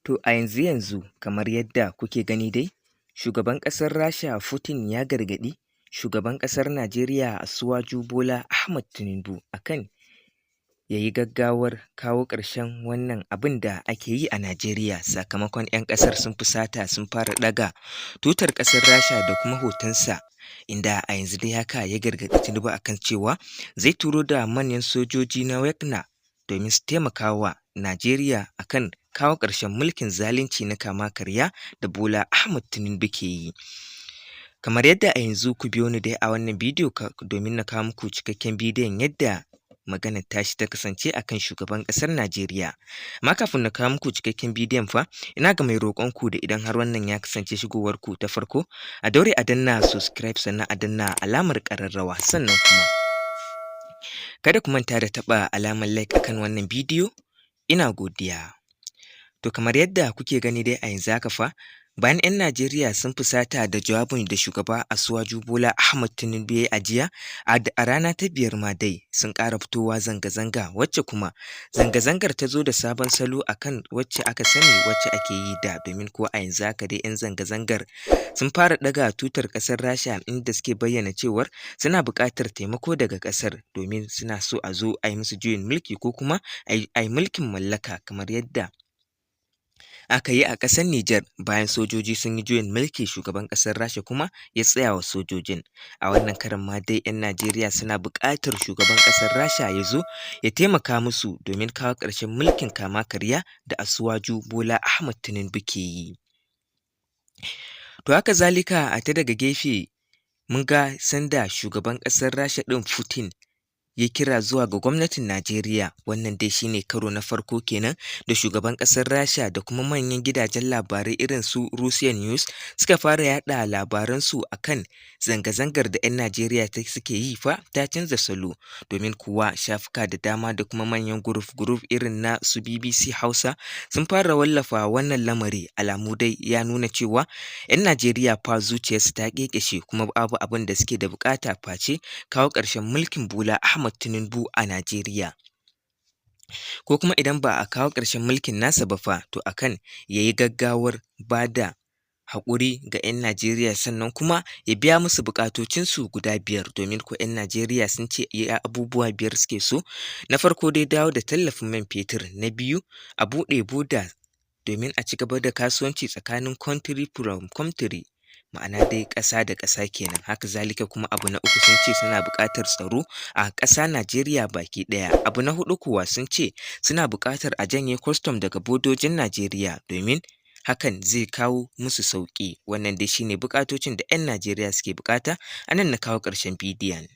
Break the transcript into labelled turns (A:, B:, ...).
A: To a yanzu kamar yadda kuke gani dai, shugaban ƙasar Rasha Putin ya gargaɗi shugaban ƙasar Najeriya Asuwaju Bola Ahmad Tinubu akan ya yi gaggawar kawo ƙarshen wannan abin da ake yi a Najeriya sakamakon 'yan ƙasar sun fusata sun fara ɗaga tutar ƙasar Rasha da kuma hotonsa, inda a yanzu dai haka ya gargaɗi Tinubu akan cewa zai turo da manyan sojoji na Wagner domin su taimaka wa Najeriya akan kawo ƙarshen mulkin zalunci na kama karya da Bola Ahmad Tinubu ke yi. Kamar yadda a yanzu ku biyo ni dai a wannan bidiyo domin na kawo muku cikakken bidiyon yadda maganar tashi ta kasance akan shugaban ƙasar Najeriya. Amma kafin na kawo muku cikakken bidiyon fa, ina ga mai roƙon ku da idan har wannan ya kasance shigowar ku ta farko, a daure a danna subscribe sannan a danna alamar ƙararrawa, sannan kuma kada ku manta da taɓa alamar like akan wannan bidiyo. Ina godiya. To kamar yadda kuke gani dai a yanzu haka fa, bayan 'yan Najeriya sun fusata da jawabin da shugaba Asuwaju Bola Ahmad Tinubu ya yi a jiya, a rana ta biyar ma dai sun ƙara fitowa zanga-zanga, wacce kuma zanga-zangar ta zo da sabon salo akan wacce aka sani wacce ake yi da, domin ko a yanzu haka dai 'yan zanga-zangar sun fara ɗaga tutar ƙasar Rasha, inda suke bayyana cewar suna buƙatar taimako daga ƙasar domin suna so a zo a yi musu juyin mulki ko kuma a yi mulkin mallaka kamar yadda aka yi a ƙasar Nijar bayan sojoji sun yi juyin mulki, shugaban ƙasar Rasha kuma ya tsaya wa sojojin. A wannan karon ma dai 'yan Najeriya suna buƙatar shugaban ƙasar Rasha ya zo ya taimaka musu domin kawo ƙarshen mulkin kama karya da Asuwaju Bola Ahmad Tinubu ke yi. To haka zalika a ta daga gefe mun ga sanda shugaban ƙasar Rasha ɗin Putin ya kira zuwa ga gwamnatin Najeriya, wannan dai shine karo na farko kenan da shugaban ƙasar Rasha da kuma manyan gidajen labarai irin su Russian News suka fara yaɗa labaransu akan zanga-zangar da 'yan Najeriya suke yi fa ta canza salo, domin kuwa shafuka da dama da kuma manyan group irin na su BBC Hausa sun fara wallafa wannan lamari. Alamu dai ya nuna cewa 'yan Najeriya fa zuciyarsu ta ƙeƙashe kuma babu abin da suke da buƙata face kawo ƙarshen mulkin Bola Ahmad Tinubu a Najeriya. Ko kuma idan ba a kawo ƙarshen mulkin nasa ba fa, to akan ya yi gaggawar ba da haƙuri ga 'yan Najeriya, sannan kuma ya biya musu buƙatocinsu guda biyar, domin ko 'yan Najeriya sun ce abubuwa biyar suke so. Na farko dai dawo da tallafin man fetur, na biyu a buɗe boda domin a ci gaba da kasuwanci tsakanin country from country, ma'ana dai ƙasa da ƙasa kenan. Haka zalika kuma abu na uku sun ce suna buƙatar tsaro a ƙasa Najeriya baki ɗaya. Abu na huɗu kuwa sun ce suna buƙatar a janye custom daga bodojin Najeriya domin hakan zai kawo musu sauƙi. Wannan dai shine buƙatocin da 'yan Najeriya suke buƙata. A nan na kawo ƙarshen bidiyon.